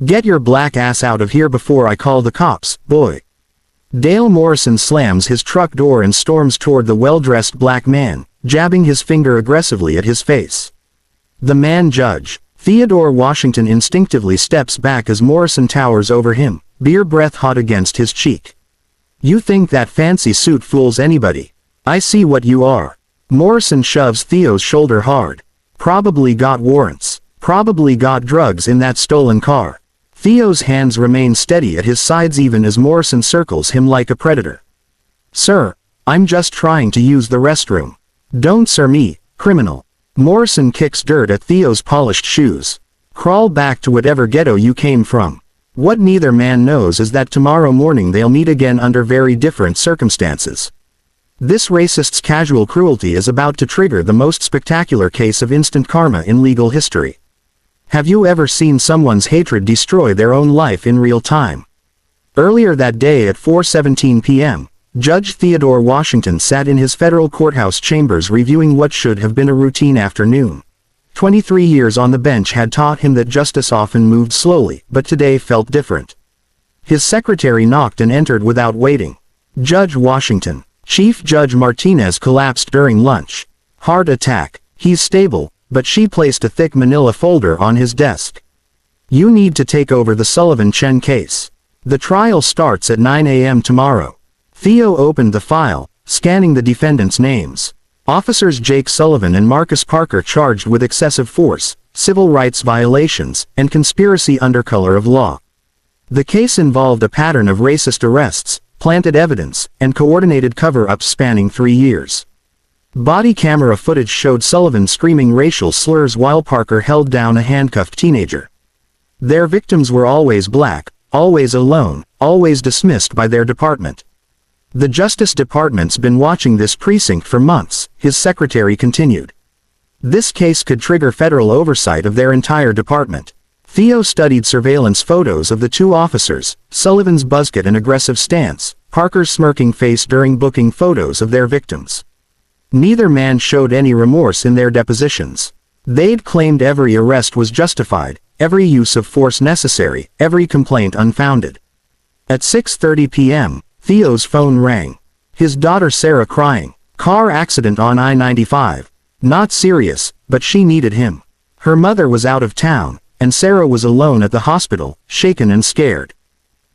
Get your black ass out of here before I call the cops, boy. Dale Morrison slams his truck door and storms toward the well-dressed black man, jabbing his finger aggressively at his face. The man Judge Theodore Washington instinctively steps back as Morrison towers over him, beer breath hot against his cheek. You think that fancy suit fools anybody? I see what you are. Morrison shoves Theo's shoulder hard. Probably got warrants. Probably got drugs in that stolen car. Theo's hands remain steady at his sides even as Morrison circles him like a predator. Sir, I'm just trying to use the restroom. Don't sir me, criminal. Morrison kicks dirt at Theo's polished shoes. Crawl back to whatever ghetto you came from. What neither man knows is that tomorrow morning they'll meet again under very different circumstances. This racist's casual cruelty is about to trigger the most spectacular case of instant karma in legal history. Have you ever seen someone's hatred destroy their own life in real time? Earlier that day at 4:17 p.m., Judge Theodore Washington sat in his federal courthouse chambers reviewing what should have been a routine afternoon. 23 years on the bench had taught him that justice often moved slowly, but today felt different. His secretary knocked and entered without waiting. Judge Washington. Chief Judge Martinez collapsed during lunch. Heart attack. He's stable, but she placed a thick manila folder on his desk. You need to take over the Sullivan-Chen case. The trial starts at 9 a.m. tomorrow. Theo opened the file, scanning the defendants' names. Officers Jake Sullivan and Marcus Parker charged with excessive force, civil rights violations, and conspiracy under color of law. The case involved a pattern of racist arrests, planted evidence, and coordinated cover-ups spanning 3 years. Body camera footage showed Sullivan screaming racial slurs while Parker held down a handcuffed teenager. Their victims were always black, always alone, always dismissed by their department. The Justice Department's been watching this precinct for months, his secretary continued. This case could trigger federal oversight of their entire department. Theo studied surveillance photos of the two officers, Sullivan's buzzcut and aggressive stance, Parker's smirking face during booking photos of their victims. Neither man showed any remorse in their depositions. They'd claimed every arrest was justified, every use of force necessary, every complaint unfounded. At 6:30 p.m., Theo's phone rang. His daughter Sarah crying. Car accident on I-95. Not serious, but she needed him. Her mother was out of town, and Sarah was alone at the hospital, shaken and scared.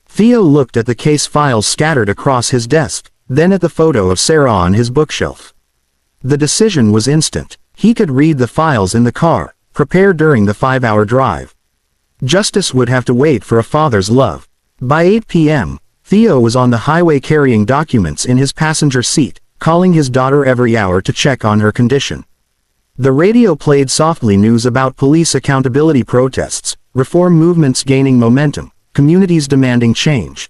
Theo looked at the case files scattered across his desk, then at the photo of Sarah on his bookshelf. The decision was instant. He could read the files in the car, prepare during the 5-hour drive. Justice would have to wait for a father's love. By 8 p.m., Theo was on the highway carrying documents in his passenger seat, calling his daughter every hour to check on her condition. The radio played softly news about police accountability protests, reform movements gaining momentum, communities demanding change.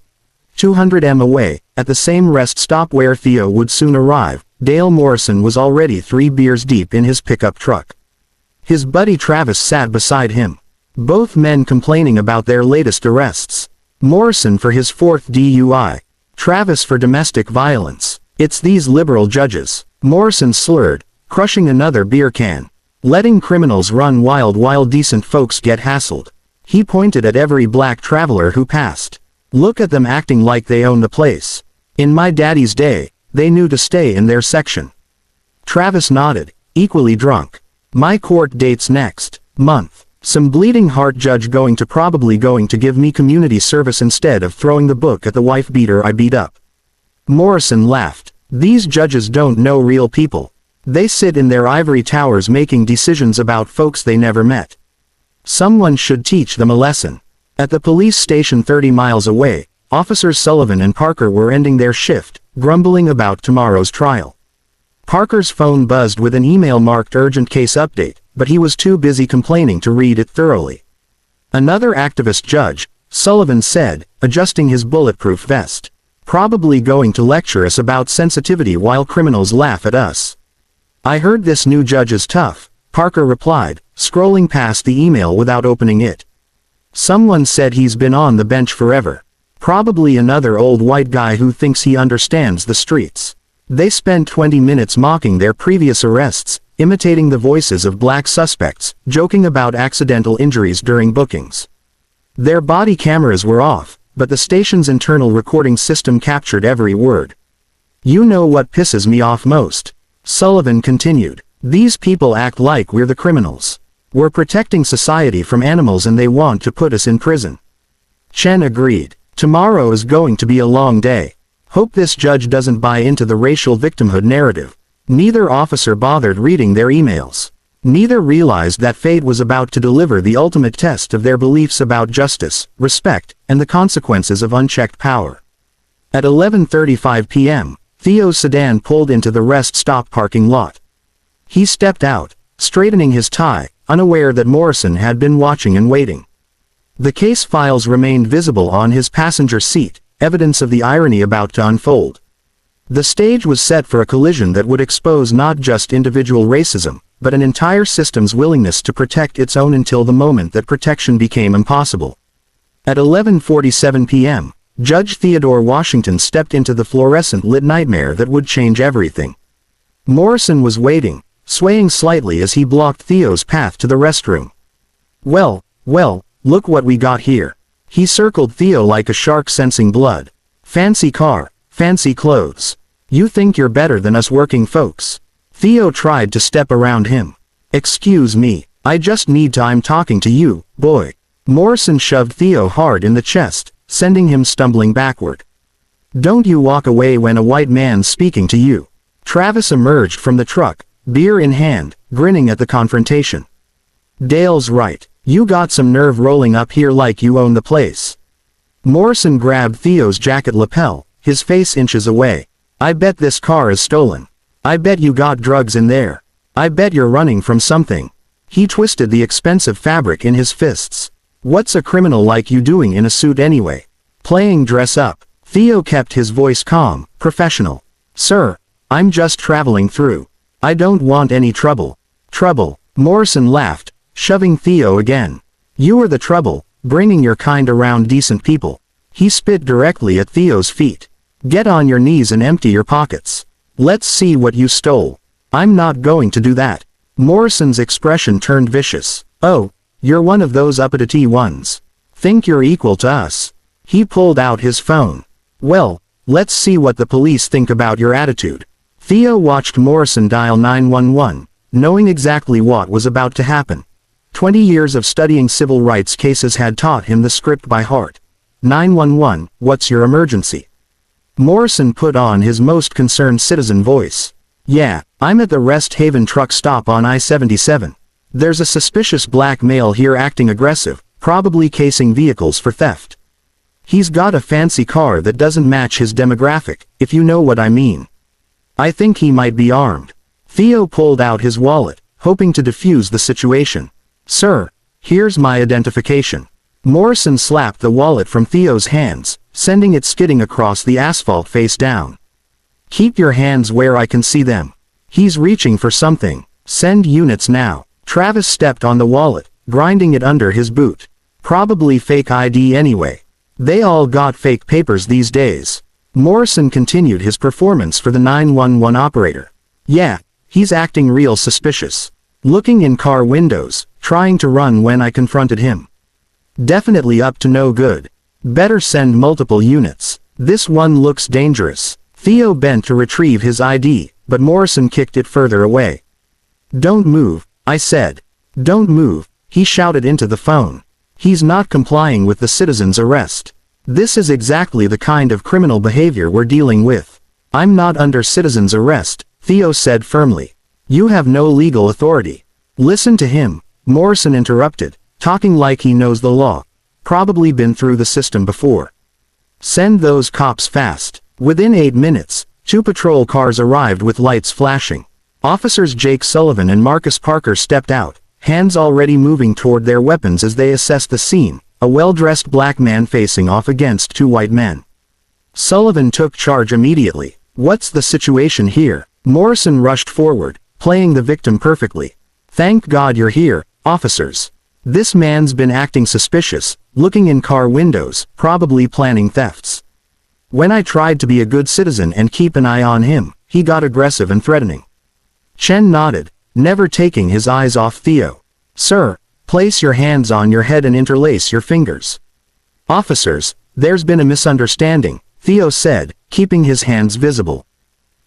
200 m away, at the same rest stop where Theo would soon arrive, Dale Morrison was already 3 beers deep in his pickup truck. His buddy Travis sat beside him. Both men complaining about their latest arrests. Morrison for his 4th DUI. Travis for domestic violence. It's these liberal judges. Morrison slurred, crushing another beer can. Letting criminals run wild while decent folks get hassled. He pointed at every black traveler who passed. Look at them acting like they own the place. In my daddy's day, they knew to stay in their section. Travis nodded, equally drunk. My court date's next month. Some bleeding heart judge probably going to give me community service instead of throwing the book at the wife beater I beat up. Morrison laughed. These judges don't know real people. They sit in their ivory towers making decisions about folks they never met. Someone should teach them a lesson. At the police station 30 miles away, Officers Sullivan and Parker were ending their shift, grumbling about tomorrow's trial. Parker's phone buzzed with an email marked urgent case update, but he was too busy complaining to read it thoroughly. Another activist judge, Sullivan said, adjusting his bulletproof vest. Probably going to lecture us about sensitivity while criminals laugh at us. I heard this new judge is tough, Parker replied, scrolling past the email without opening it. Someone said he's been on the bench forever. Probably another old white guy who thinks he understands the streets. They spent 20 minutes mocking their previous arrests, imitating the voices of black suspects, joking about accidental injuries during bookings. Their body cameras were off, but the station's internal recording system captured every word. "You know what pisses me off most," Sullivan continued. "These people act like we're the criminals. We're protecting society from animals and they want to put us in prison." Chen agreed. "Tomorrow is going to be a long day. Hope this judge doesn't buy into the racial victimhood narrative." Neither officer bothered reading their emails. Neither realized that fate was about to deliver the ultimate test of their beliefs about justice, respect, and the consequences of unchecked power. At 11:35 p.m., Theo's sedan pulled into the rest stop parking lot. He stepped out, straightening his tie, unaware that Morrison had been watching and waiting. The case files remained visible on his passenger seat, evidence of the irony about to unfold. The stage was set for a collision that would expose not just individual racism, but an entire system's willingness to protect its own until the moment that protection became impossible. At 11:47 p.m., Judge Theodore Washington stepped into the fluorescent-lit nightmare that would change everything. Morrison was waiting, swaying slightly as he blocked Theo's path to the restroom. Well, look what we got here." He circled Theo like a shark sensing blood. "Fancy car, fancy clothes. You think you're better than us working folks." Theo tried to step around him. "Excuse me, I'm talking to you, boy." Morrison shoved Theo hard in the chest, sending him stumbling backward. "Don't you walk away when a white man's speaking to you." Travis emerged from the truck, beer in hand, grinning at the confrontation. "Dale's right. You got some nerve rolling up here like you own the place." Morrison grabbed Theo's jacket lapel, his face inches away. "I bet this car is stolen. I bet you got drugs in there. I bet you're running from something." He twisted the expensive fabric in his fists. "What's a criminal like you doing in a suit anyway? Playing dress up?" Theo kept his voice calm, professional. "Sir, I'm just traveling through. I don't want any trouble." "Trouble?" Morrison laughed, shoving Theo again. "You are the trouble, bringing your kind around decent people." He spit directly at Theo's feet. "Get on your knees and empty your pockets. Let's see what you stole." "I'm not going to do that." Morrison's expression turned vicious. "Oh, you're one of those uppity ones. Think you're equal to us." He pulled out his phone. "Well, let's see what the police think about your attitude." Theo watched Morrison dial 911, knowing exactly what was about to happen. 20 years of studying civil rights cases had taught him the script by heart. 911, what's your emergency? Morrison put on his most concerned citizen voice. "Yeah, I'm at the Rest Haven truck stop on I-77. There's a suspicious black male here acting aggressive, probably casing vehicles for theft. He's got a fancy car that doesn't match his demographic, if you know what I mean. I think he might be armed." Theo pulled out his wallet, hoping to defuse the situation. "Sir, here's my identification." Morrison slapped the wallet from Theo's hands, sending it skidding across the asphalt face down. "Keep your hands where I can see them. He's reaching for something. Send units now." Travis stepped on the wallet, grinding it under his boot. "Probably fake ID anyway. They all got fake papers these days." Morrison continued his performance for the 911 operator. "Yeah, he's acting real suspicious. Looking in car windows, trying to run when I confronted him. Definitely up to no good. Better send multiple units. This one looks dangerous." Theo bent to retrieve his ID, but Morrison kicked it further away. "Don't move, I said. Don't move," he shouted into the phone. "He's not complying with the citizen's arrest. This is exactly the kind of criminal behavior we're dealing with." "I'm not under citizen's arrest," Theo said firmly. "You have no legal authority." "Listen to him," Morrison interrupted, talking like he knows the law. Probably been through the system before. "Send those cops fast." Within 8 minutes, 2 patrol cars arrived with lights flashing. Officers Jake Sullivan and Marcus Parker stepped out, hands already moving toward their weapons as they assessed the scene, a well-dressed black man facing off against 2 white men. Sullivan took charge immediately. "What's the situation here?" Morrison rushed forward, playing the victim perfectly. "Thank God you're here, officers. This man's been acting suspicious, looking in car windows, probably planning thefts. When I tried to be a good citizen and keep an eye on him, he got aggressive and threatening." Chen nodded, never taking his eyes off Theo. "Sir, place your hands on your head and interlace your fingers." "Officers, there's been a misunderstanding," Theo said, keeping his hands visible.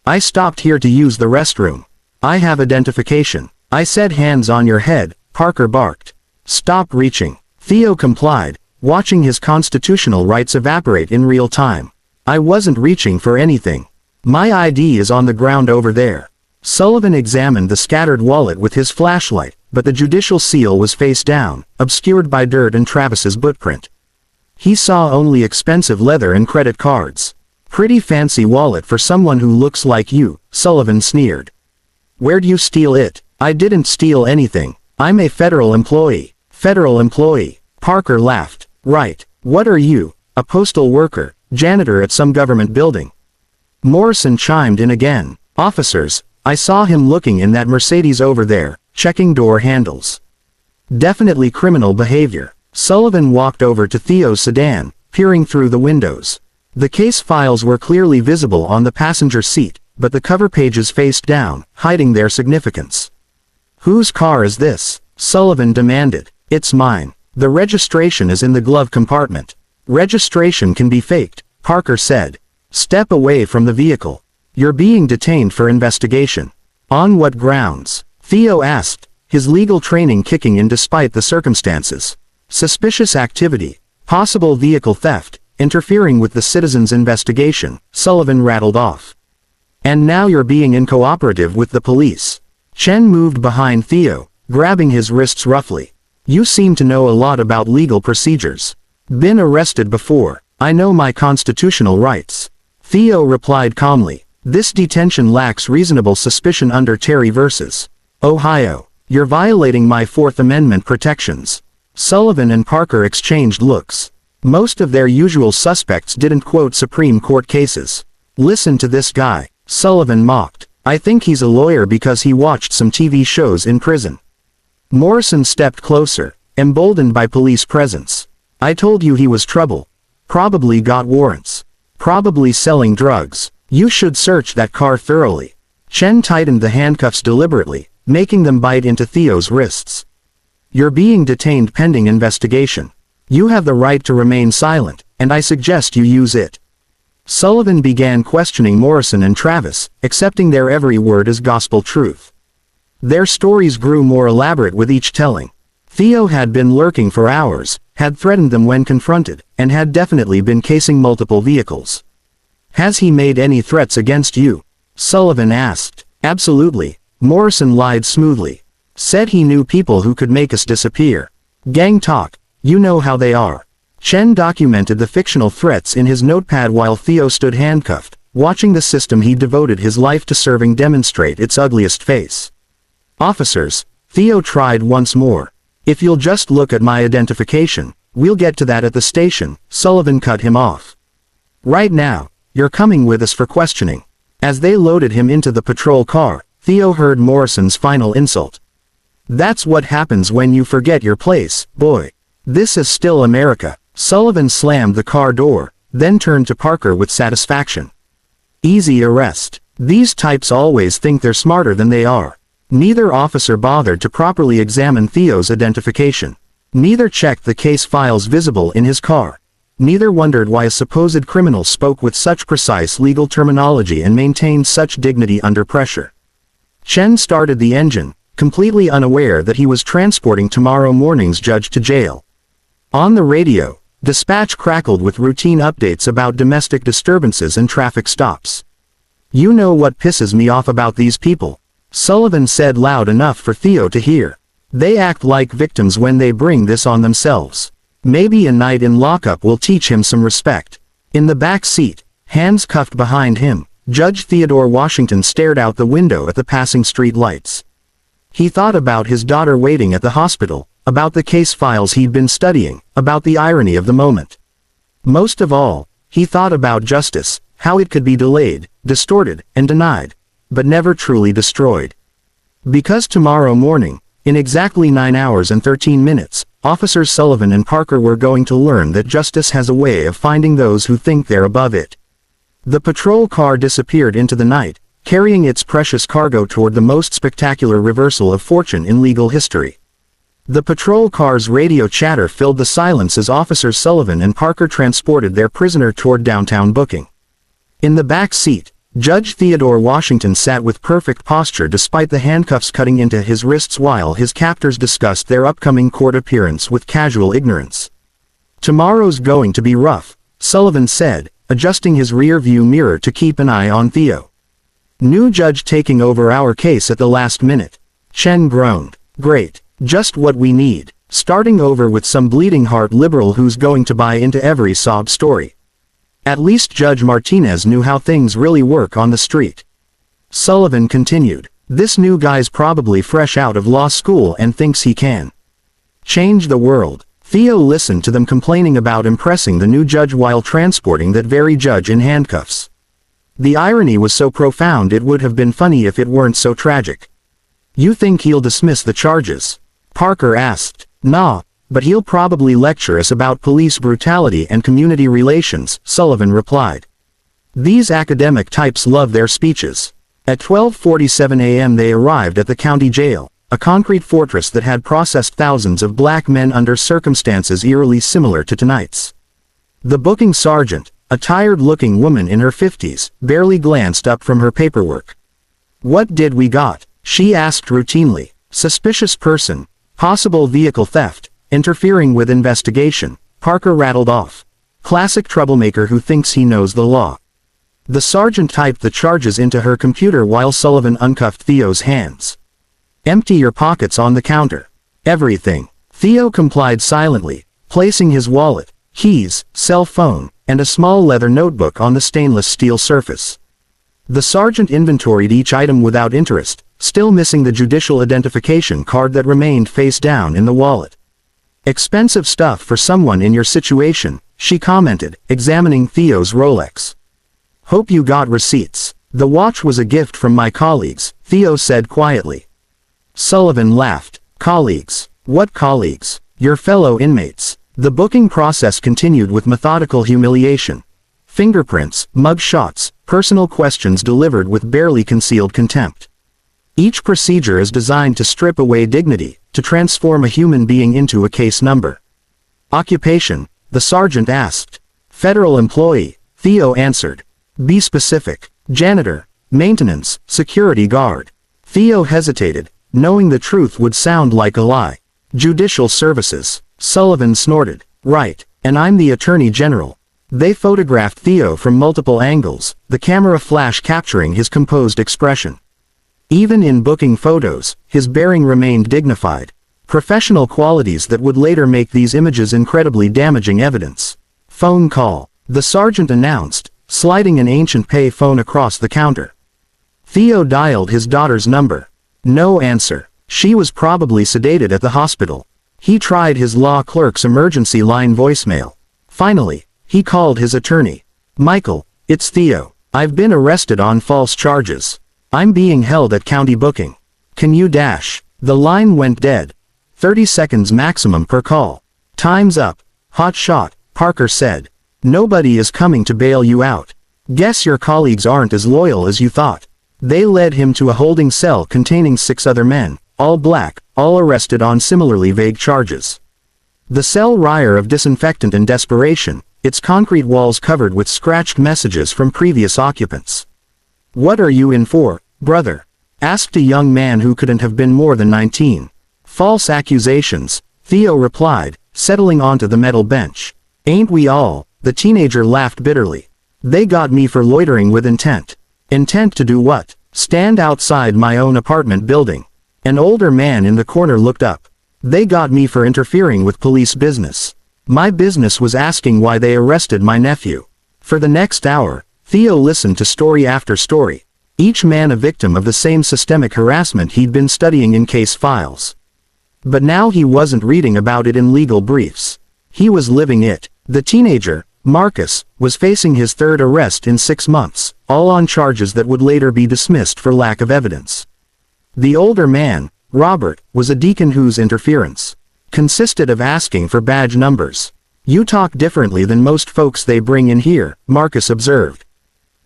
"I stopped here to use the restroom. I have identification." "I said hands on your head," Parker barked. "Stop reaching." Theo complied, watching his constitutional rights evaporate in real time. "I wasn't reaching for anything. My ID is on the ground over there." Sullivan examined the scattered wallet with his flashlight, but the judicial seal was face down, obscured by dirt and Travis's footprint. He saw only expensive leather and credit cards. "Pretty fancy wallet for someone who looks like you," Sullivan sneered. "Where'd you steal it?" "I didn't steal anything. I'm a federal employee." "Federal employee?" Parker laughed. "Right. What are you? A postal worker, janitor at some government building?" Morrison chimed in again. "Officers, I saw him looking in that Mercedes over there, checking door handles. Definitely criminal behavior." Sullivan walked over to Theo's sedan, peering through the windows. The case files were clearly visible on the passenger seat, but the cover pages faced down, hiding their significance. "Whose car is this?" Sullivan demanded. "It's mine. The registration is in the glove compartment." "Registration can be faked," Parker said. "Step away from the vehicle. You're being detained for investigation." "On what grounds?" Theo asked, his legal training kicking in despite the circumstances. "Suspicious activity, possible vehicle theft, interfering with the citizen's investigation," Sullivan rattled off. "And now you're being uncooperative with the police." Chen moved behind Theo, grabbing his wrists roughly. "You seem to know a lot about legal procedures. Been arrested before. I know my constitutional rights." Theo replied calmly. "This detention lacks reasonable suspicion under Terry vs. Ohio. You're violating my Fourth Amendment protections." Sullivan and Parker exchanged looks. Most of their usual suspects didn't quote Supreme Court cases. "Listen to this guy," Sullivan mocked. "I think he's a lawyer because he watched some TV shows in prison." Morrison stepped closer, emboldened by police presence. "I told you he was trouble. Probably got warrants. Probably selling drugs. You should search that car thoroughly." Chen tightened the handcuffs deliberately, making them bite into Theo's wrists. "You're being detained pending investigation. You have the right to remain silent, and I suggest you use it." Sullivan began questioning Morrison and Travis, accepting their every word as gospel truth. Their stories grew more elaborate with each telling. Theo had been lurking for hours, had threatened them when confronted, and had definitely been casing multiple vehicles. "Has he made any threats against you?" Sullivan asked. "Absolutely," Morrison lied smoothly. "Said he knew people who could make us disappear. Gang talk, you know how they are." Chen documented the fictional threats in his notepad while Theo stood handcuffed, watching the system he devoted his life to serving demonstrate its ugliest face. "Officers," Theo tried once more. "If you'll just look at my identification, we'll get to that at the station," Sullivan cut him off. "Right now, you're coming with us for questioning." As they loaded him into the patrol car, Theo heard Morrison's final insult. "That's what happens when you forget your place, boy. This is still America." Sullivan slammed the car door, then turned to Parker with satisfaction. "Easy arrest. These types always think they're smarter than they are." Neither officer bothered to properly examine Theo's identification. Neither checked the case files visible in his car. Neither wondered why a supposed criminal spoke with such precise legal terminology and maintained such dignity under pressure. Chen started the engine, completely unaware that he was transporting tomorrow morning's judge to jail. On the radio, dispatch crackled with routine updates about domestic disturbances and traffic stops. "You know what pisses me off about these people," Sullivan said loud enough for Theo to hear. "They act like victims when they bring this on themselves. Maybe a night in lockup will teach him some respect." In the back seat, hands cuffed behind him, Judge Theodore Washington stared out the window at the passing street lights. He thought about his daughter waiting at the hospital, about the case files he'd been studying, about the irony of the moment. Most of all, he thought about justice, how it could be delayed, distorted, and denied, but never truly destroyed. Because tomorrow morning, in exactly 9 hours and 13 minutes, Officers Sullivan and Parker were going to learn that justice has a way of finding those who think they're above it. The patrol car disappeared into the night, carrying its precious cargo toward the most spectacular reversal of fortune in legal history. The patrol car's radio chatter filled the silence as Officers Sullivan and Parker transported their prisoner toward downtown booking. In the back seat, Judge Theodore Washington sat with perfect posture despite the handcuffs cutting into his wrists while his captors discussed their upcoming court appearance with casual ignorance. "Tomorrow's going to be rough," Sullivan said, adjusting his rear-view mirror to keep an eye on Theo. "New judge taking over our case at the last minute." Chen groaned. "Great. Just what we need. Starting over with some bleeding heart liberal who's going to buy into every sob story. At least Judge Martinez knew how things really work on the street." Sullivan continued. "This new guy's probably fresh out of law school and thinks he can change the world." Theo listened to them complaining about impressing the new judge while transporting that very judge in handcuffs. The irony was so profound it would have been funny if it weren't so tragic. "You think he'll dismiss the charges?" Parker asked. "Nah, but he'll probably lecture us about police brutality and community relations," Sullivan replied. "These academic types love their speeches." At 12:47 a.m. they arrived at the county jail, a concrete fortress that had processed thousands of black men under circumstances eerily similar to tonight's. The booking sergeant, a tired-looking woman in her 50s, barely glanced up from her paperwork. "What did we got?" she asked routinely. "Suspicious person. Possible vehicle theft. Interfering with investigation," Parker rattled off. "Classic troublemaker who thinks he knows the law." The sergeant typed the charges into her computer while Sullivan uncuffed Theo's hands. "Empty your pockets on the counter." "Everything." Theo complied silently, placing his wallet, keys, cell phone, and a small leather notebook on the stainless steel surface. The sergeant inventoried each item without interest, still missing the judicial identification card that remained face down in the wallet. "Expensive stuff for someone in your situation," she commented, examining Theo's Rolex. "Hope you got receipts." "The watch was a gift from my colleagues," Theo said quietly. Sullivan laughed. "Colleagues? What colleagues?" "Your fellow inmates." The booking process continued with methodical humiliation. Fingerprints, mug shots, personal questions delivered with barely concealed contempt. Each procedure is designed to strip away dignity, to transform a human being into a case number. "Occupation?" the sergeant asked. "Federal employee," Theo answered. "Be specific." "Janitor, maintenance, security guard." Theo hesitated, knowing the truth would sound like a lie. "Judicial services." Sullivan snorted. "Right, and I'm the Attorney General." They photographed Theo from multiple angles, the camera flash capturing his composed expression. Even in booking photos, his bearing remained dignified. Professional qualities that would later make these images incredibly damaging evidence. "Phone call," the sergeant announced, sliding an ancient pay phone across the counter. Theo dialed his daughter's number. No answer. She was probably sedated at the hospital. He tried his law clerk's emergency line voicemail. Finally, he called his attorney. "Michael, it's Theo. I've been arrested on false charges. I'm being held at county booking. Can you dash?" The line went dead. 30 seconds maximum per call. "Time's up." "Hot shot," Parker said. "Nobody is coming to bail you out. Guess your colleagues aren't as loyal as you thought." They led him to a holding cell containing 6 other men, all black, all arrested on similarly vague charges. The cell reeked of disinfectant and desperation, its concrete walls covered with scratched messages from previous occupants. "What are you in for, brother?" asked a young man who couldn't have been more than 19. "False accusations," Theo replied, settling onto the metal bench. "Ain't we all?" The teenager laughed bitterly. "They got me for loitering with intent." "Intent to do what?" "Stand outside my own apartment building." An older man in the corner looked up. "They got me for interfering with police business. My business was asking why they arrested my nephew." For the next hour, Theo listened to story after story, each man a victim of the same systemic harassment he'd been studying in case files. But now he wasn't reading about it in legal briefs. He was living it. The teenager, Marcus, was facing his 3rd arrest in 6 months, all on charges that would later be dismissed for lack of evidence. The older man, Robert, was a deacon whose interference consisted of asking for badge numbers. "You talk differently than most folks they bring in here," Marcus observed.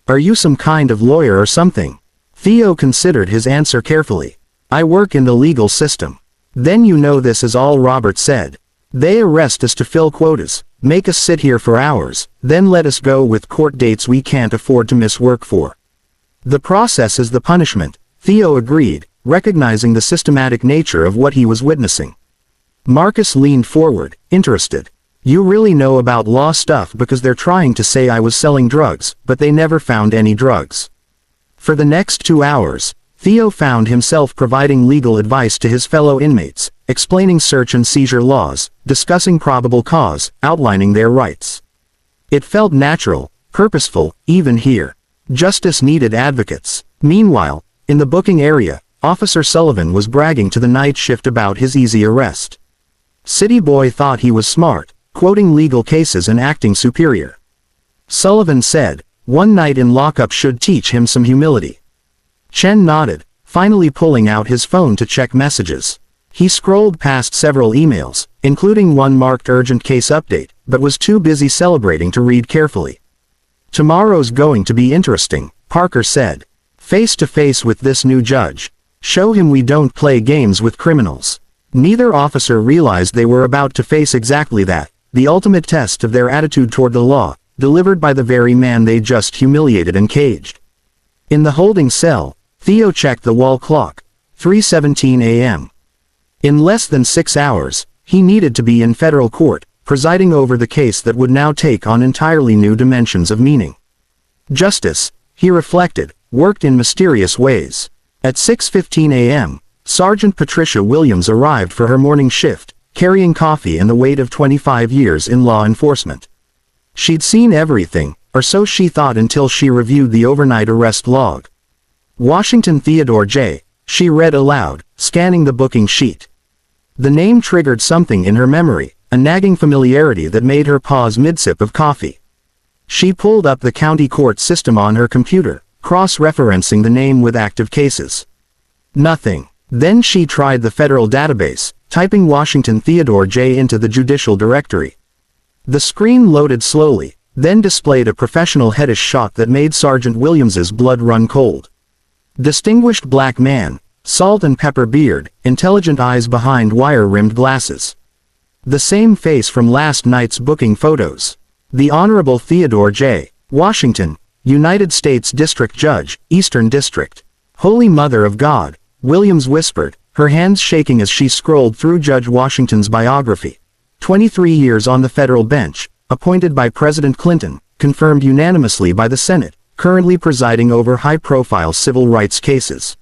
"Are you some kind of lawyer or something?" Theo considered his answer carefully. "I work in the legal system." Then you know this is all Robert said. They arrest us to fill quotas, make us sit here for hours, then let us go with court dates we can't afford to miss work for. The process is the punishment, Theo agreed, recognizing the systematic nature of what he was witnessing. Marcus leaned forward, interested. You really know about law stuff because they're trying to say I was selling drugs, but they never found any drugs. For the next 2 hours, Theo found himself providing legal advice to his fellow inmates, explaining search and seizure laws, discussing probable cause, outlining their rights. It felt natural, purposeful, even here. Justice needed advocates. Meanwhile, in the booking area, Officer Sullivan was bragging to the night shift about his easy arrest. City Boy thought he was smart, quoting legal cases and acting superior. Sullivan said, one night in lockup should teach him some humility. Chen nodded, finally pulling out his phone to check messages. He scrolled past several emails, including one marked urgent case update, but was too busy celebrating to read carefully. Tomorrow's going to be interesting, Parker said. Face to face with this new judge. Show him we don't play games with criminals. Neither officer realized they were about to face exactly that, the ultimate test of their attitude toward the law, delivered by the very man they just humiliated and caged. In the holding cell, Theo checked the wall clock, 3:17 a.m. In less than 6 hours, he needed to be in federal court, presiding over the case that would now take on entirely new dimensions of meaning. Justice, he reflected, worked in mysterious ways. At 6:15 a.m., Sergeant Patricia Williams arrived for her morning shift, carrying coffee and the weight of 25 years in law enforcement. She'd seen everything, or so she thought until she reviewed the overnight arrest log. Washington Theodore J., she read aloud, scanning the booking sheet. The name triggered something in her memory, a nagging familiarity that made her pause mid-sip of coffee. She pulled up the county court system on her computer, cross-referencing the name with active cases. Nothing. Then she tried the federal database, typing Washington Theodore J. into the judicial directory. The screen loaded slowly, then displayed a professional headish shot that made Sergeant Williams's blood run cold. Distinguished black man, salt and pepper beard, intelligent eyes behind wire-rimmed glasses. The same face from last night's booking photos. The Honorable Theodore J. Washington, United States District Judge, Eastern District. Holy Mother of God, Williams whispered, her hands shaking as she scrolled through Judge Washington's biography. 23 years on the federal bench, appointed by President Clinton, confirmed unanimously by the Senate, currently presiding over high-profile civil rights cases.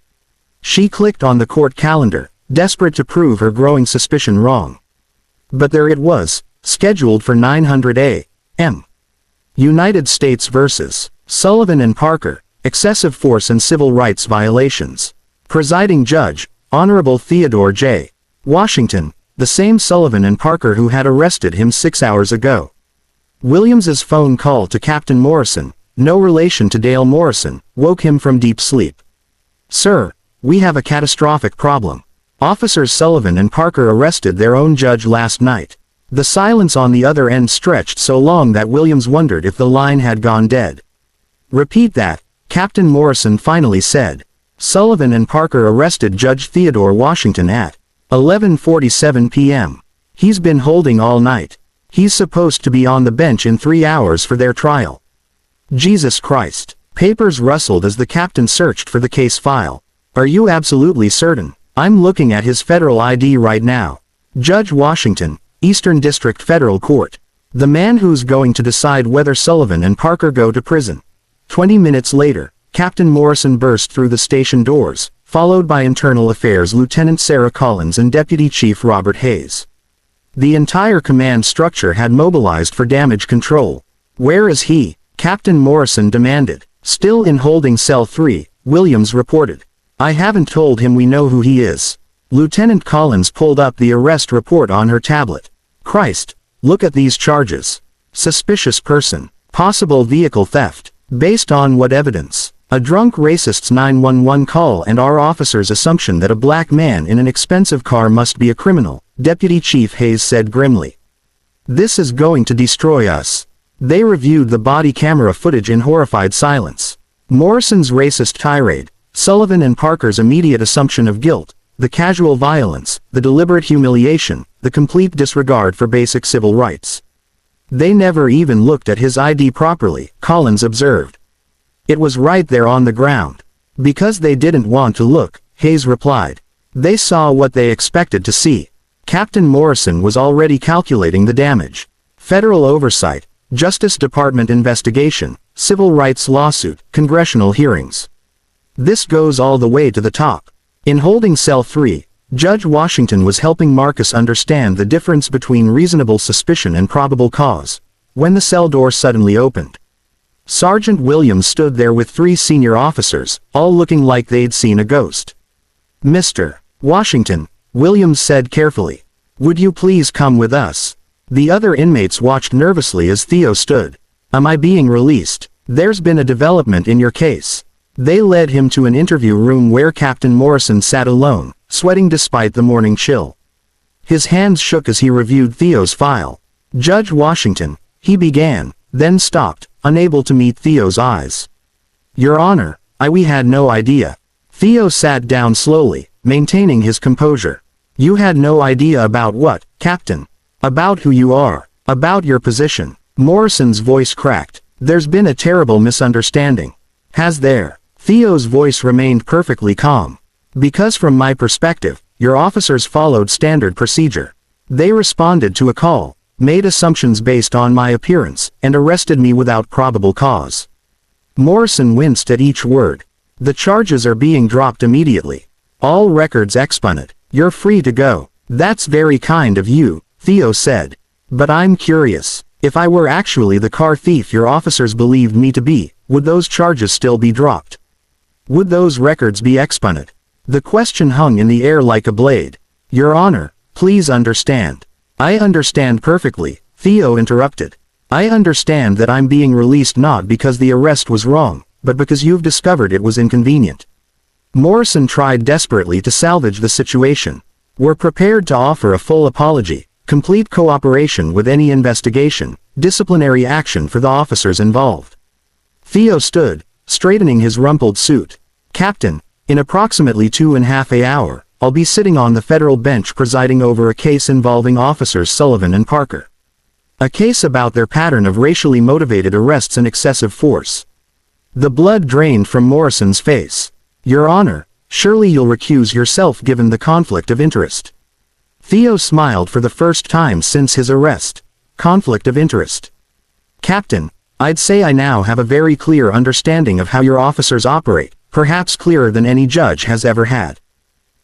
She clicked on the court calendar, desperate to prove her growing suspicion wrong. But there it was, scheduled for 900 a.m. United States vs. Sullivan and Parker, excessive force and civil rights violations. Presiding Judge, Honorable Theodore J. Washington, the same Sullivan and Parker who had arrested him 6 hours ago. Williams's phone call to Captain Morrison, no relation to Dale Morrison, woke him from deep sleep. Sir, we have a catastrophic problem. Officers Sullivan and Parker arrested their own judge last night. The silence on the other end stretched so long that Williams wondered if the line had gone dead. Repeat that, Captain Morrison finally said. Sullivan and Parker arrested Judge Theodore Washington at 11:47 p.m. He's been holding all night. He's supposed to be on the bench in 3 hours for their trial. Jesus Christ. Papers rustled as the captain searched for the case file. Are you absolutely certain? I'm looking at his federal ID right now. Judge Washington, Eastern District Federal Court. The man who's going to decide whether Sullivan and Parker go to prison. 20 minutes later, Captain Morrison burst through the station doors, followed by Internal Affairs Lieutenant Sarah Collins and Deputy Chief Robert Hayes. The entire command structure had mobilized for damage control. Where is he? Captain Morrison demanded. Still in holding cell 3, Williams reported. I haven't told him we know who he is. Lieutenant Collins pulled up the arrest report on her tablet. Christ, look at these charges. Suspicious person. Possible vehicle theft. Based on what evidence? A drunk racist's 911 call and our officer's assumption that a black man in an expensive car must be a criminal, Deputy Chief Hayes said grimly. This is going to destroy us. They reviewed the body camera footage in horrified silence. Morrison's racist tirade, Sullivan and Parker's immediate assumption of guilt, the casual violence, the deliberate humiliation, the complete disregard for basic civil rights. They never even looked at his ID properly, Collins observed. It was right there on the ground. Because they didn't want to look, Hayes replied. They saw what they expected to see. Captain Morrison was already calculating the damage. Federal oversight, Justice Department investigation, civil rights lawsuit, congressional hearings. This goes all the way to the top. In holding Cell 3, Judge Washington was helping Marcus understand the difference between reasonable suspicion and probable cause, when the cell door suddenly opened. Sergeant Williams stood there with 3 senior officers, all looking like they'd seen a ghost. Mr. Washington, Williams said carefully, would you please come with us? The other inmates watched nervously as Theo stood. Am I being released? There's been a development in your case. They led him to an interview room where Captain Morrison sat alone, sweating despite the morning chill. His hands shook as he reviewed Theo's file. Judge Washington, he began, then stopped, unable to meet Theo's eyes. Your Honor, we had no idea. Theo sat down slowly, maintaining his composure. You had no idea about what, Captain? About who you are, about your position. Morrison's voice cracked. There's been a terrible misunderstanding. Has there? Theo's voice remained perfectly calm. Because from my perspective, your officers followed standard procedure. They responded to a call, made assumptions based on my appearance, and arrested me without probable cause. Morrison winced at each word. The charges are being dropped immediately. All records expunted. You're free to go. That's very kind of you, Theo said. But I'm curious. If I were actually the car thief your officers believed me to be, would those charges still be dropped? Would those records be expunted? The question hung in the air like a blade. Your Honor, please understand. I understand perfectly, Theo interrupted. I understand that I'm being released not because the arrest was wrong, but because you've discovered it was inconvenient. Morrison tried desperately to salvage the situation. We're prepared to offer a full apology, complete cooperation with any investigation, disciplinary action for the officers involved. Theo stood, straightening his rumpled suit. Captain, in approximately 2.5 hours, I'll be sitting on the federal bench presiding over a case involving officers Sullivan and Parker. A case about their pattern of racially motivated arrests and excessive force. The blood drained from Morrison's face. Your Honor, surely you'll recuse yourself given the conflict of interest. Theo smiled for the first time since his arrest. Conflict of interest. Captain, I'd say I now have a very clear understanding of how your officers operate, perhaps clearer than any judge has ever had.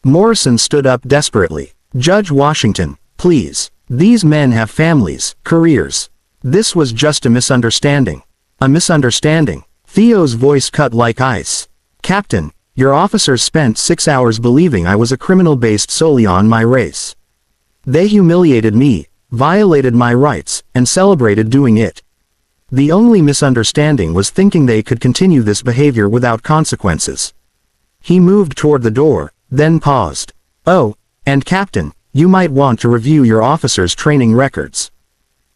Morrison stood up desperately. Judge Washington, please. These men have families, careers. This was just a misunderstanding. A misunderstanding. Theo's voice cut like ice. Captain, your officers spent 6 hours believing I was a criminal based solely on my race. They humiliated me, violated my rights, and celebrated doing it. The only misunderstanding was thinking they could continue this behavior without consequences. He moved toward the door, then paused. Oh, and Captain, you might want to review your officers' training records.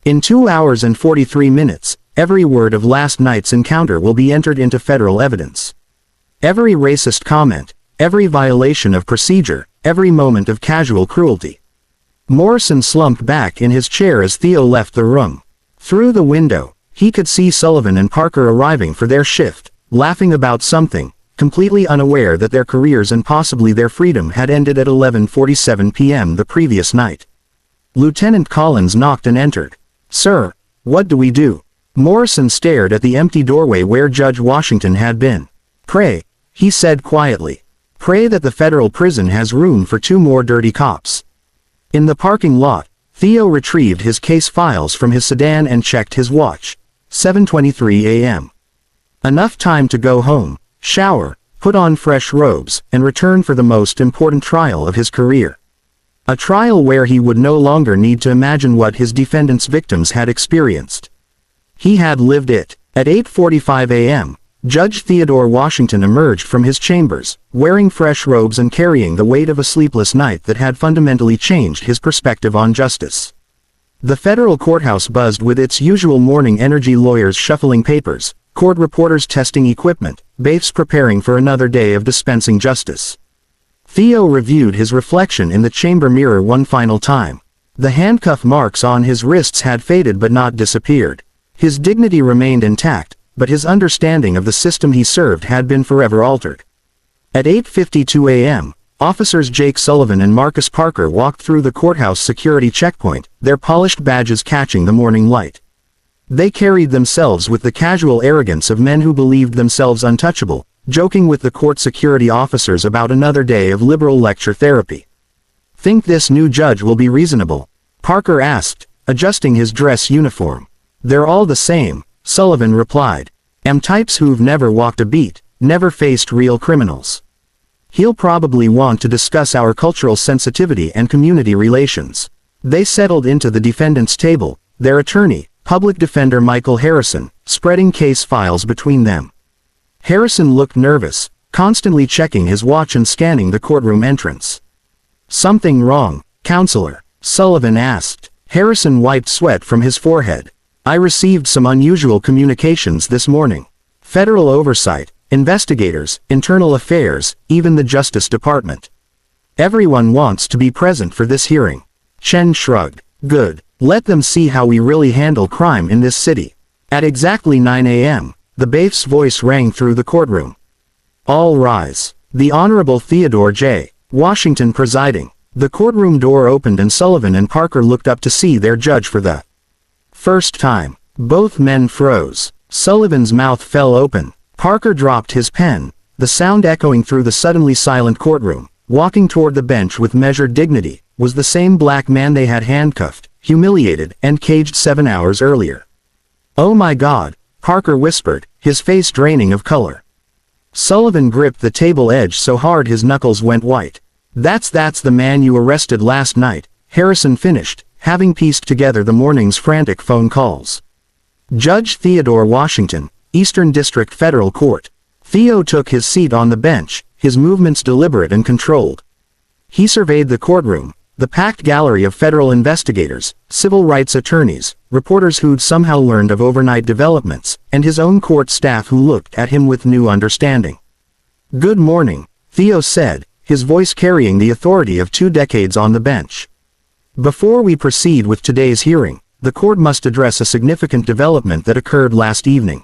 In 2 hours and 43 minutes, every word of last night's encounter will be entered into federal evidence. Every racist comment, every violation of procedure, every moment of casual cruelty. Morrison slumped back in his chair as Theo left the room. Through the window, he could see Sullivan and Parker arriving for their shift, laughing about something, completely unaware that their careers and possibly their freedom had ended at 11:47 p.m. the previous night. Lieutenant Collins knocked and entered. Sir, what do we do? Morrison stared at the empty doorway where Judge Washington had been. Pray, he said quietly. Pray that the federal prison has room for 2 more dirty cops. In the parking lot, Theo retrieved his case files from his sedan and checked his watch. 7:23 a.m. Enough time to go home, shower, put on fresh robes, and return for the most important trial of his career. A trial where he would no longer need to imagine what his defendant's victims had experienced. He had lived it. At 8:45 a.m., Judge Theodore Washington emerged from his chambers, wearing fresh robes and carrying the weight of a sleepless night that had fundamentally changed his perspective on justice. The federal courthouse buzzed with its usual morning energy, lawyers shuffling papers, court reporters testing equipment, bailiffs preparing for another day of dispensing justice. Theo reviewed his reflection in the chamber mirror one final time. The handcuff marks on his wrists had faded but not disappeared. His dignity remained intact, but his understanding of the system he served had been forever altered. At 8:52 a.m., Officers Jake Sullivan and Marcus Parker walked through the courthouse security checkpoint, their polished badges catching the morning light. They carried themselves with the casual arrogance of men who believed themselves untouchable, joking with the court security officers about another day of liberal lecture therapy. "Think this new judge will be reasonable?" Parker asked, adjusting his dress uniform. "They're all the same," Sullivan replied. Types who've never walked a beat, never faced real criminals. "He'll probably want to discuss our cultural sensitivity and community relations." They settled into the defendant's table, their attorney, public defender Michael Harrison, spreading case files between them. Harrison looked nervous, constantly checking his watch and scanning the courtroom entrance. "Something wrong, counselor?" Sullivan asked. Harrison wiped sweat from his forehead. "I received some unusual communications this morning. Federal oversight, investigators, internal affairs, even the Justice Department. Everyone wants to be present for this hearing." Chen shrugged. "Good. Let them see how we really handle crime in this city." At exactly 9 a.m., the bailiff's voice rang through the courtroom. "All rise." The Honorable Theodore J. Washington presiding. The courtroom door opened and Sullivan and Parker looked up to see their judge for the first time. Both men froze. Sullivan's mouth fell open. Parker dropped his pen, the sound echoing through the suddenly silent courtroom. Walking toward the bench with measured dignity, was the same black man they had handcuffed, humiliated, and caged 7 hours earlier. "Oh my God," Parker whispered, his face draining of color. Sullivan gripped the table edge so hard his knuckles went white. That's the man you arrested last night," Harrison finished, having pieced together the morning's frantic phone calls. "Judge Theodore Washington, Eastern District Federal Court." Theo took his seat on the bench, his movements deliberate and controlled. He surveyed the courtroom, the packed gallery of federal investigators, civil rights attorneys, reporters who'd somehow learned of overnight developments, and his own court staff who looked at him with new understanding. "Good morning," Theo said, his voice carrying the authority of 2 decades on the bench. "Before we proceed with today's hearing, the court must address a significant development that occurred last evening."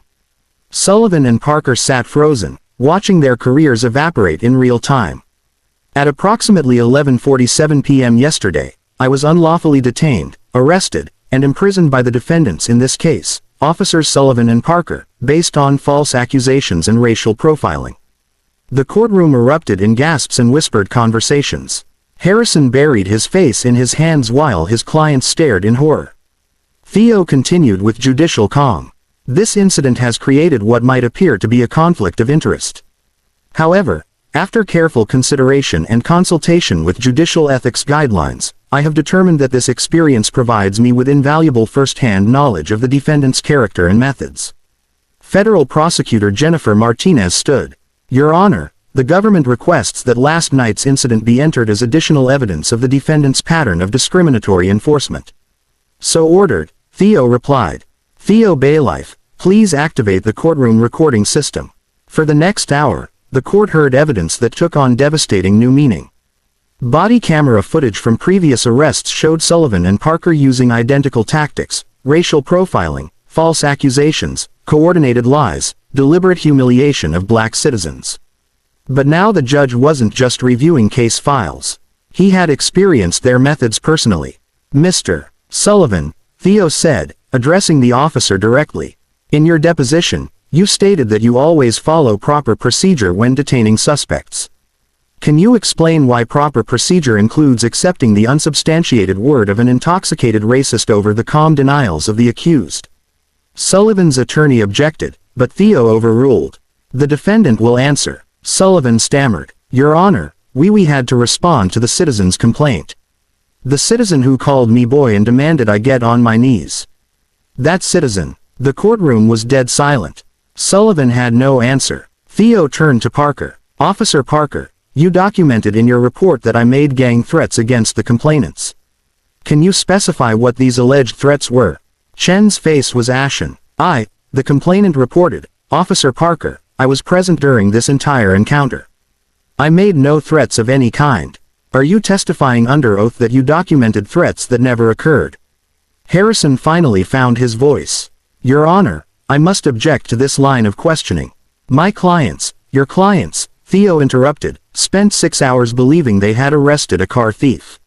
Sullivan and Parker sat frozen, watching their careers evaporate in real time. "At approximately 11:47 p.m. yesterday, I was unlawfully detained, arrested, and imprisoned by the defendants in this case, Officers Sullivan and Parker, based on false accusations and racial profiling." The courtroom erupted in gasps and whispered conversations. Harrison buried his face in his hands while his clients stared in horror. Theo continued with judicial calm. "This incident has created what might appear to be a conflict of interest. However, after careful consideration and consultation with judicial ethics guidelines, I have determined that this experience provides me with invaluable first-hand knowledge of the defendant's character and methods." Federal Prosecutor Jennifer Martinez stood. "Your Honor, the government requests that last night's incident be entered as additional evidence of the defendant's pattern of discriminatory enforcement." "So ordered," Theo replied. "Theo Bailiff, please activate the courtroom recording system." For the next hour, the court heard evidence that took on devastating new meaning. Body camera footage from previous arrests showed Sullivan and Parker using identical tactics: racial profiling, false accusations, coordinated lies, deliberate humiliation of black citizens. But now the judge wasn't just reviewing case files. He had experienced their methods personally. "Mr. Sullivan," Theo said, addressing the officer directly, "in your deposition, you stated that you always follow proper procedure when detaining suspects. Can you explain why proper procedure includes accepting the unsubstantiated word of an intoxicated racist over the calm denials of the accused?" Sullivan's attorney objected, but Theo overruled. "The defendant will answer." Sullivan stammered. "Your Honor, we had to respond to the citizen's complaint. The citizen who called me boy and demanded I get on my knees." "That citizen." The courtroom was dead silent. Sullivan had no answer. Theo turned to Parker. "Officer Parker, you documented in your report that I made gang threats against the complainants. Can you specify what these alleged threats were?" Chen's face was ashen. The complainant reported, "Officer Parker, I was present during this entire encounter." I made no threats of any kind. Are you testifying under oath that you documented threats that never occurred? Harrison finally found his voice. Your Honor, I must object to this line of questioning. My clients, your clients, Theo interrupted, spent 6 hours believing they had arrested a car thief.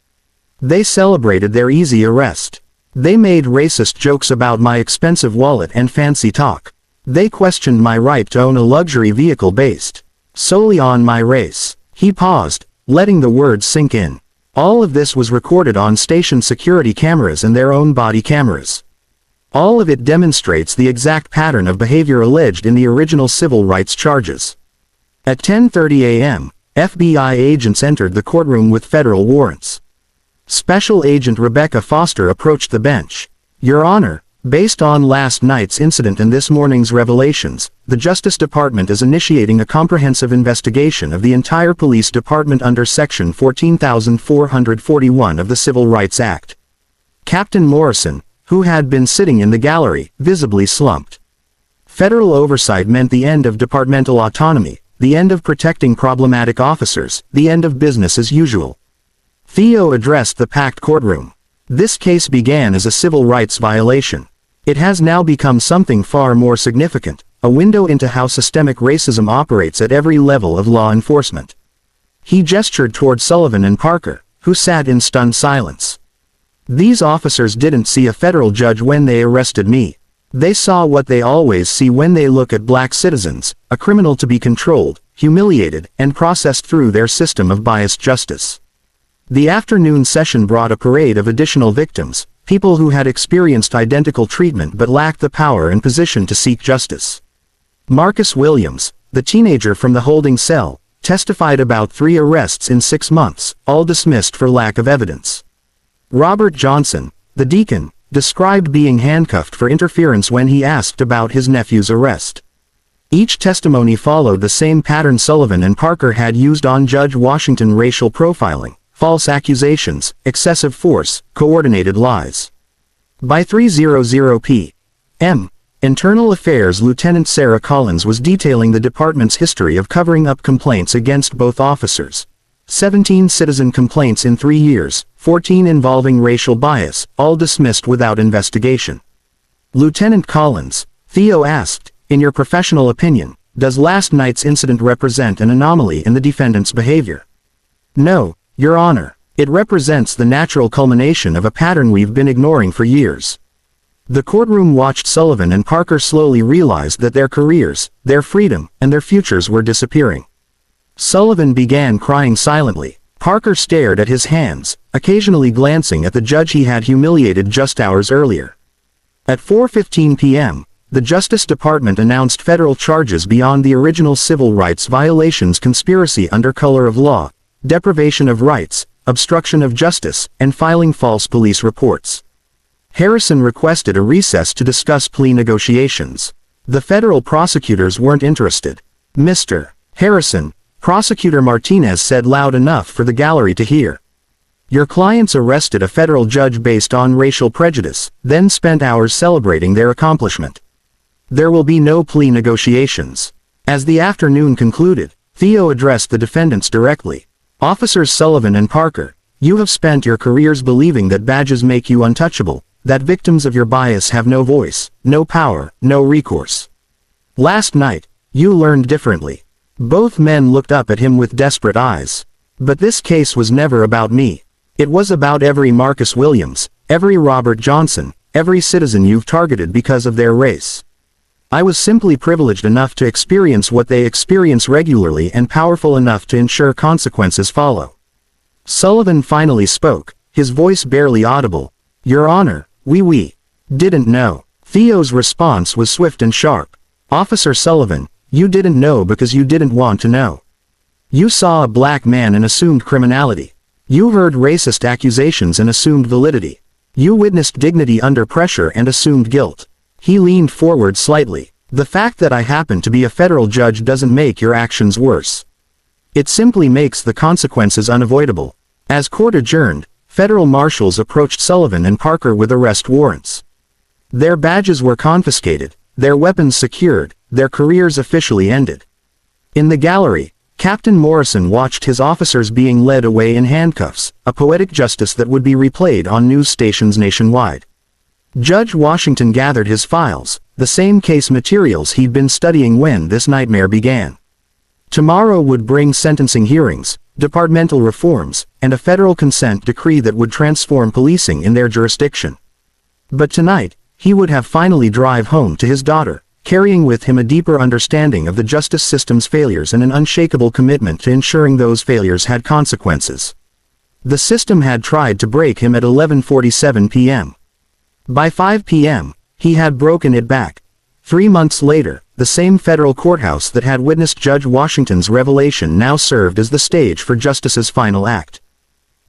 They celebrated their easy arrest. They made racist jokes about my expensive wallet and fancy talk. They questioned my right to own a luxury vehicle based solely on my race. He paused, letting the words sink in. All of this was recorded on station security cameras and their own body cameras. All of it demonstrates the exact pattern of behavior alleged in the original civil rights charges. At 10:30 a.m., FBI agents entered the courtroom with federal warrants. Special Agent Rebecca Foster approached the bench. Your Honor, based on last night's incident and this morning's revelations, the Justice Department is initiating a comprehensive investigation of the entire police department under Section 14,441 of the Civil Rights Act. Captain Morrison, who had been sitting in the gallery, visibly slumped. Federal oversight meant the end of departmental autonomy, the end of protecting problematic officers, the end of business as usual. Theo addressed the packed courtroom. This case began as a civil rights violation. It has now become something far more significant, a window into how systemic racism operates at every level of law enforcement. He gestured toward Sullivan and Parker, who sat in stunned silence. These officers didn't see a federal judge when they arrested me. They saw what they always see when they look at black citizens, a criminal to be controlled, humiliated, and processed through their system of biased justice. The afternoon session brought a parade of additional victims, people who had experienced identical treatment but lacked the power and position to seek justice. Marcus Williams, the teenager from the holding cell, testified about 3 arrests in 6 months, all dismissed for lack of evidence. Robert Johnson, the deacon, described being handcuffed for interference when he asked about his nephew's arrest. Each testimony followed the same pattern Sullivan and Parker had used on Judge Washington: racial profiling, false accusations, excessive force, coordinated lies. By 3:00 p.m., Internal Affairs Lieutenant Sarah Collins was detailing the department's history of covering up complaints against both officers. 17 citizen complaints in 3 years, 14 involving racial bias, all dismissed without investigation. Lieutenant Collins, Theo asked, in your professional opinion, does last night's incident represent an anomaly in the defendant's behavior? No, Your Honor, it represents the natural culmination of a pattern we've been ignoring for years. The courtroom watched Sullivan and Parker slowly realize that their careers, their freedom, and their futures were disappearing. Sullivan began crying silently. Parker stared at his hands, occasionally glancing at the judge he had humiliated just hours earlier. At 4:15 p.m., the Justice Department announced federal charges beyond the original civil rights violations: conspiracy under color of law, deprivation of rights, obstruction of justice, and filing false police reports. Harrison requested a recess to discuss plea negotiations. The federal prosecutors weren't interested. Mr. Harrison, Prosecutor Martinez said loud enough for the gallery to hear. Your clients arrested a federal judge based on racial prejudice, then spent hours celebrating their accomplishment. There will be no plea negotiations. As the afternoon concluded, Theo addressed the defendants directly. Officers Sullivan and Parker, you have spent your careers believing that badges make you untouchable, that victims of your bias have no voice, no power, no recourse. Last night, you learned differently. Both men looked up at him with desperate eyes. But this case was never about me. It was about every Marcus Williams, every Robert Johnson, every citizen you've targeted because of their race. I was simply privileged enough to experience what they experience regularly and powerful enough to ensure consequences follow. Sullivan finally spoke, his voice barely audible. Your Honor, we didn't know. Theo's response was swift and sharp. Officer Sullivan, you didn't know because you didn't want to know. You saw a black man and assumed criminality. You heard racist accusations and assumed validity. You witnessed dignity under pressure and assumed guilt. He leaned forward slightly. The fact that I happen to be a federal judge doesn't make your actions worse. It simply makes the consequences unavoidable. As court adjourned, federal marshals approached Sullivan and Parker with arrest warrants. Their badges were confiscated, their weapons secured, their careers officially ended. In the gallery, Captain Morrison watched his officers being led away in handcuffs, a poetic justice that would be replayed on news stations nationwide. Judge Washington gathered his files, the same case materials he'd been studying when this nightmare began. Tomorrow would bring sentencing hearings, departmental reforms, and a federal consent decree that would transform policing in their jurisdiction. But tonight, he would have finally drive home to his daughter, carrying with him a deeper understanding of the justice system's failures and an unshakable commitment to ensuring those failures had consequences. The system had tried to break him at 11:47 p.m. By 5 p.m., he had broken it back. 3 months later, the same federal courthouse that had witnessed Judge Washington's revelation now served as the stage for Justice's final act.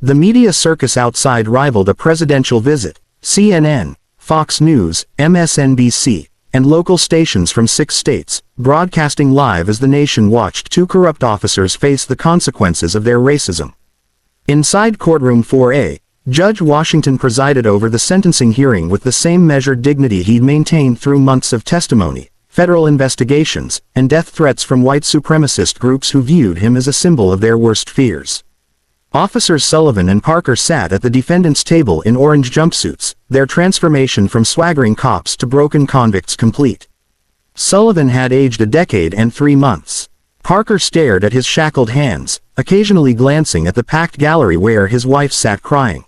The media circus outside rivaled a presidential visit. CNN, Fox News, MSNBC, and local stations from 6 states, broadcasting live as the nation watched 2 corrupt officers face the consequences of their racism. Inside Courtroom 4A, Judge Washington presided over the sentencing hearing with the same measured dignity he'd maintained through months of testimony, federal investigations, and death threats from white supremacist groups who viewed him as a symbol of their worst fears. Officers Sullivan and Parker sat at the defendant's table in orange jumpsuits, their transformation from swaggering cops to broken convicts complete. Sullivan had aged a decade and 3 months. Parker stared at his shackled hands, occasionally glancing at the packed gallery where his wife sat crying.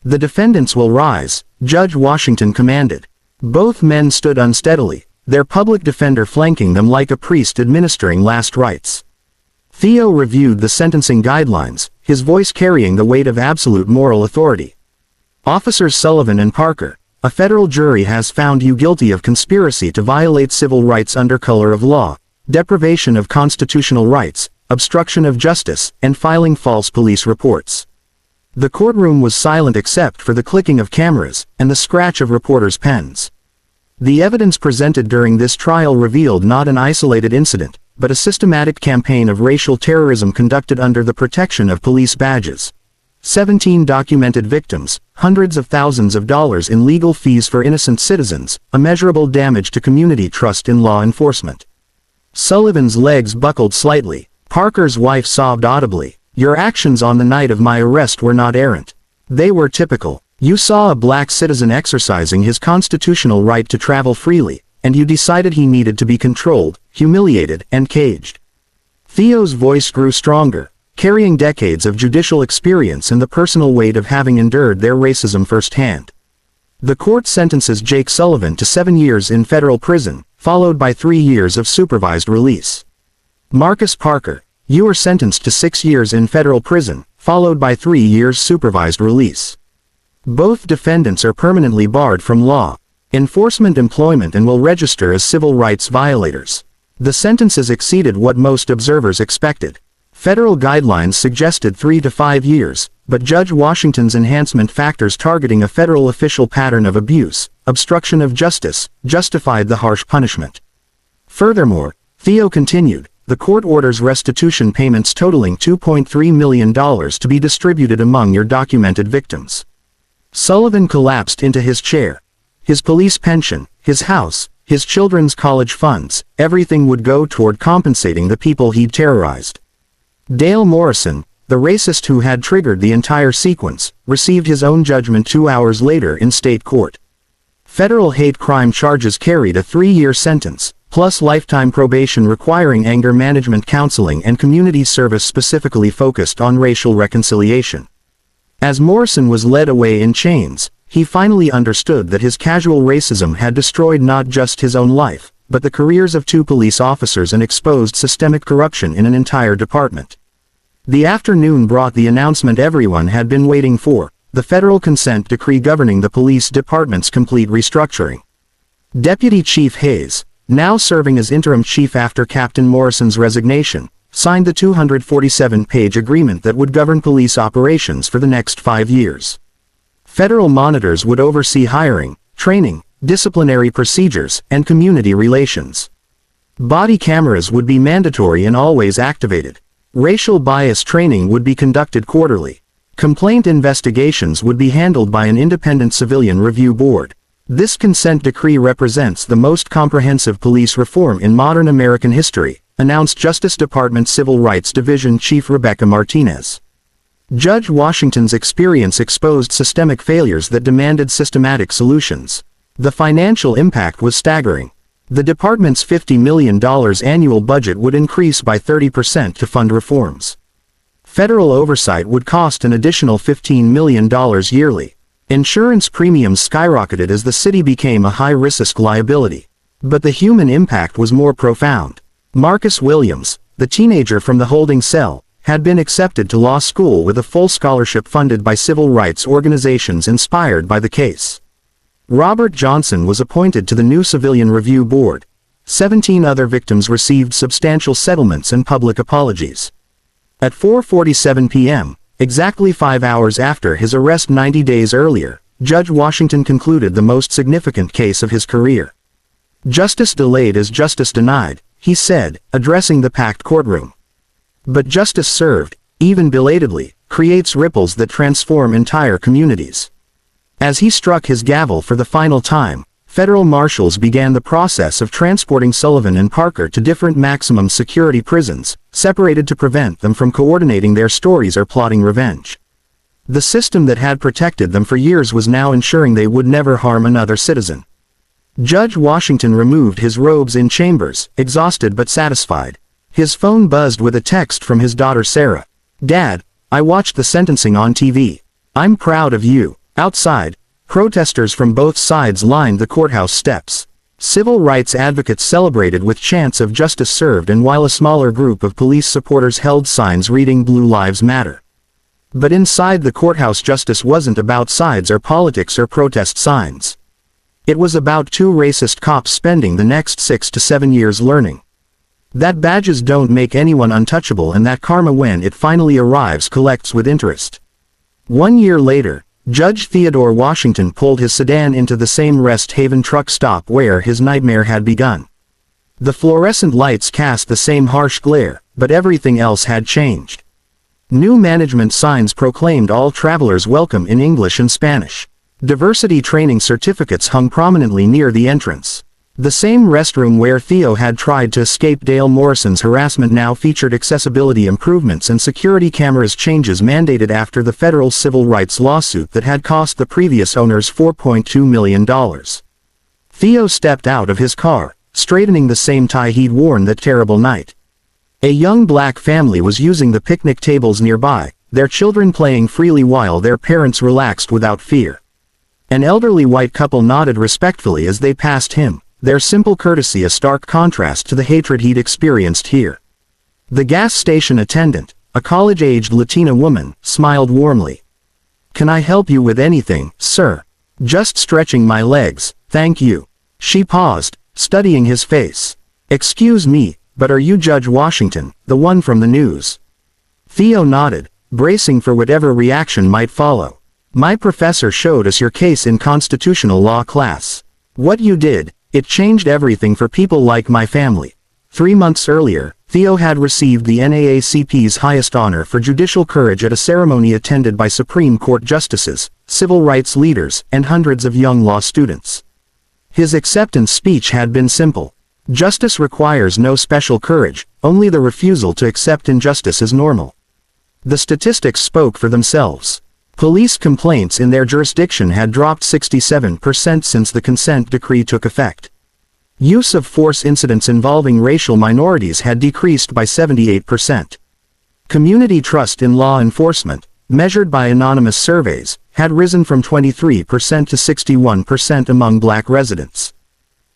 "The defendants will rise," Judge Washington commanded. Both men stood unsteadily, their public defender flanking them like a priest administering last rites. Theo reviewed the sentencing guidelines, his voice carrying the weight of absolute moral authority. "Officers Sullivan and Parker, a federal jury has found you guilty of conspiracy to violate civil rights under color of law, deprivation of constitutional rights, obstruction of justice, and filing false police reports." The courtroom was silent except for the clicking of cameras and the scratch of reporters' pens. The evidence presented during this trial revealed not an isolated incident, but a systematic campaign of racial terrorism conducted under the protection of police badges. 17 documented victims, hundreds of thousands of dollars in legal fees for innocent citizens, immeasurable damage to community trust in law enforcement. Sullivan's legs buckled slightly. Parker's wife sobbed audibly. "Your actions on the night of my arrest were not errant. They were typical. You saw a black citizen exercising his constitutional right to travel freely, and you decided he needed to be controlled, humiliated, and caged." Theo's voice grew stronger, carrying decades of judicial experience and the personal weight of having endured their racism firsthand. The court sentences Jake Sullivan to 7 years in federal prison, followed by 3 years of supervised release. Marcus Parker, you are sentenced to 6 years in federal prison, followed by 3 years supervised release. Both defendants are permanently barred from law enforcement employment and will register as civil rights violators. The sentences exceeded what most observers expected. Federal guidelines suggested 3 to 5 years, but Judge Washington's enhancement factors targeting a federal official pattern of abuse, obstruction of justice, justified the harsh punishment. Furthermore, Theo continued, the court orders restitution payments totaling $2.3 million to be distributed among your documented victims. Sullivan collapsed into his chair. His police pension, his house, his children's college funds, everything would go toward compensating the people he'd terrorized. Dale Morrison, the racist who had triggered the entire sequence, received his own judgment 2 hours later in state court. Federal hate crime charges carried a 3-year sentence, plus lifetime probation requiring anger management counseling and community service specifically focused on racial reconciliation. As Morrison was led away in chains, he finally understood that his casual racism had destroyed not just his own life, but the careers of 2 police officers and exposed systemic corruption in an entire department. The afternoon brought the announcement everyone had been waiting for, the federal consent decree governing the police department's complete restructuring. Deputy Chief Hayes, now serving as interim chief after Captain Morrison's resignation, signed the 247-page agreement that would govern police operations for the next 5 years. Federal monitors would oversee hiring, training, disciplinary procedures, and community relations. Body cameras would be mandatory and always activated. Racial bias training would be conducted quarterly. Complaint investigations would be handled by an independent civilian review board. This consent decree represents the most comprehensive police reform in modern American history, announced Justice Department Civil Rights Division Chief Rebecca Martinez. Judge Washington's experience exposed systemic failures that demanded systematic solutions. The financial impact was staggering. The department's $50 million annual budget would increase by 30% to fund reforms. Federal oversight would cost an additional $15 million yearly. Insurance premiums skyrocketed as the city became a high-risk liability. But the human impact was more profound. Marcus Williams, the teenager from the holding cell, had been accepted to law school with a full scholarship funded by civil rights organizations inspired by the case. Robert Johnson was appointed to the new Civilian Review Board. 17 other victims received substantial settlements and public apologies. At 4:47 p.m., exactly 5 hours after his arrest 90 days earlier, Judge Washington concluded the most significant case of his career. "Justice delayed is justice denied," he said, addressing the packed courtroom. But justice served, even belatedly, creates ripples that transform entire communities. As he struck his gavel for the final time, federal marshals began the process of transporting Sullivan and Parker to different maximum security prisons, separated to prevent them from coordinating their stories or plotting revenge. The system that had protected them for years was now ensuring they would never harm another citizen. Judge Washington removed his robes in chambers, exhausted but satisfied. His phone buzzed with a text from his daughter Sarah. "Dad, I watched the sentencing on TV. I'm proud of you." Outside, protesters from both sides lined the courthouse steps. Civil rights advocates celebrated with chants of "Justice served," and while a smaller group of police supporters held signs reading "Blue Lives Matter." But inside the courthouse, justice wasn't about sides or politics or protest signs. It was about two racist cops spending the next 6 to 7 years learning that badges don't make anyone untouchable, and that karma, when it finally arrives, collects with interest. 1 year later, Judge Theodore Washington pulled his sedan into the same Rest Haven truck stop where his nightmare had begun. The fluorescent lights cast the same harsh glare, but everything else had changed. New management signs proclaimed all travelers welcome in English and Spanish. Diversity training certificates hung prominently near the entrance. The same restroom where Theo had tried to escape Dale Morrison's harassment now featured accessibility improvements and security cameras, changes mandated after the federal civil rights lawsuit that had cost the previous owners $4.2 million. Theo stepped out of his car, straightening the same tie he'd worn that terrible night. A young black family was using the picnic tables nearby, their children playing freely while their parents relaxed without fear. An elderly white couple nodded respectfully as they passed him, their simple courtesy a stark contrast to the hatred he'd experienced here. The gas station attendant, a college-aged Latina woman, smiled warmly. "Can I help you with anything, sir?" "Just stretching my legs, thank you." She paused, studying his face. "Excuse me, but are you Judge Washington, the one from the news?" Theo nodded, bracing for whatever reaction might follow. "My professor showed us your case in constitutional law class. What you did, it changed everything for people like my family." 3 months earlier, Theo had received the NAACP's highest honor for judicial courage at a ceremony attended by Supreme Court justices, civil rights leaders, and hundreds of young law students. His acceptance speech had been simple. Justice requires no special courage, only the refusal to accept injustice as normal. The statistics spoke for themselves. Police complaints in their jurisdiction had dropped 67% since the consent decree took effect. Use of force incidents involving racial minorities had decreased by 78%. Community trust in law enforcement, measured by anonymous surveys, had risen from 23% to 61% among black residents.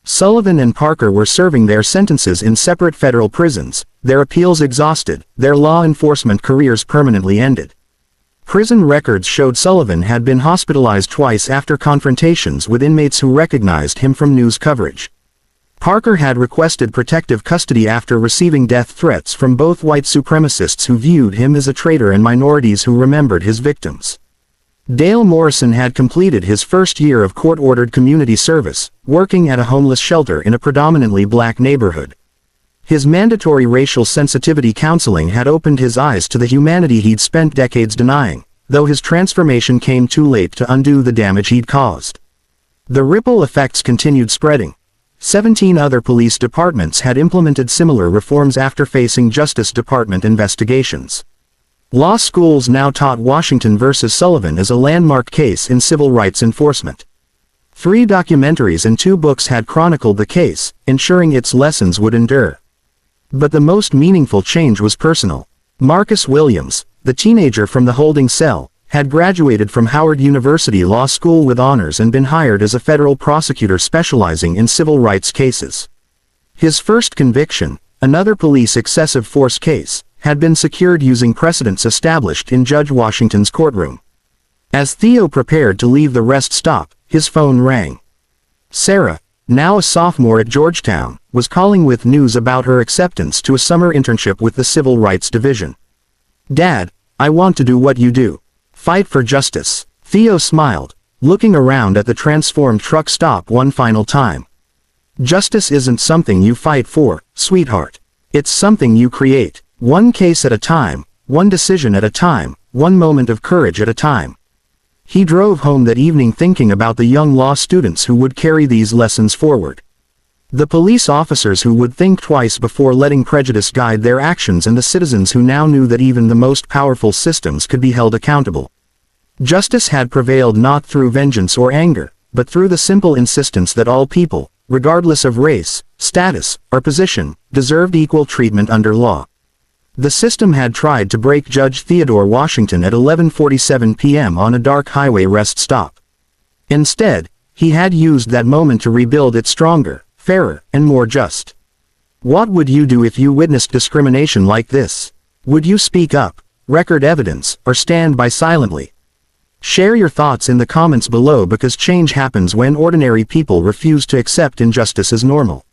Sullivan and Parker were serving their sentences in separate federal prisons, their appeals exhausted, their law enforcement careers permanently ended. Prison records showed Sullivan had been hospitalized twice after confrontations with inmates who recognized him from news coverage. Parker had requested protective custody after receiving death threats from both white supremacists who viewed him as a traitor and minorities who remembered his victims. Dale Morrison had completed his first year of court-ordered community service, working at a homeless shelter in a predominantly black neighborhood. His mandatory racial sensitivity counseling had opened his eyes to the humanity he'd spent decades denying, though his transformation came too late to undo the damage he'd caused. The ripple effects continued spreading. 17 other police departments had implemented similar reforms after facing Justice Department investigations. Law schools now taught Washington versus Sullivan as a landmark case in civil rights enforcement. 3 documentaries and 2 books had chronicled the case, ensuring its lessons would endure. But the most meaningful change was personal. Marcus Williams, the teenager from the holding cell, had graduated from Howard University Law School with honors and been hired as a federal prosecutor specializing in civil rights cases. His first conviction, another police excessive force case, had been secured using precedents established in Judge Washington's courtroom. As Theo prepared to leave the rest stop, his phone rang. Sarah, now a sophomore at Georgetown, was calling with news about her acceptance to a summer internship with the Civil Rights Division. "Dad, I want to do what you do. Fight for justice." Theo smiled, looking around at the transformed truck stop one final time. "Justice isn't something you fight for, sweetheart. It's something you create, one case at a time, one decision at a time, one moment of courage at a time." He drove home that evening thinking about the young law students who would carry these lessons forward. The police officers who would think twice before letting prejudice guide their actions, and the citizens who now knew that even the most powerful systems could be held accountable. Justice had prevailed not through vengeance or anger, but through the simple insistence that all people, regardless of race, status, or position, deserved equal treatment under law. The system had tried to break Judge Theodore Washington at 11:47 p.m. on a dark highway rest stop. Instead, he had used that moment to rebuild it stronger, fairer, and more just. What would you do if you witnessed discrimination like this? Would you speak up, record evidence, or stand by silently? Share your thoughts in the comments below, because change happens when ordinary people refuse to accept injustice as normal.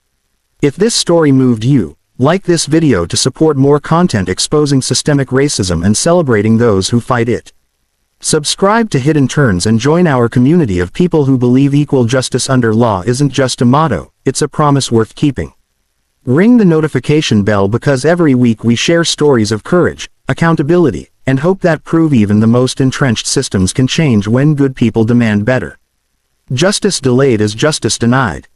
If this story moved you, like this video to support more content exposing systemic racism and celebrating those who fight it. Subscribe to Hidden Turns and join our community of people who believe equal justice under law isn't just a motto, it's a promise worth keeping. Ring the notification bell, because every week we share stories of courage, accountability, and hope that prove even the most entrenched systems can change when good people demand better. Justice delayed is justice denied.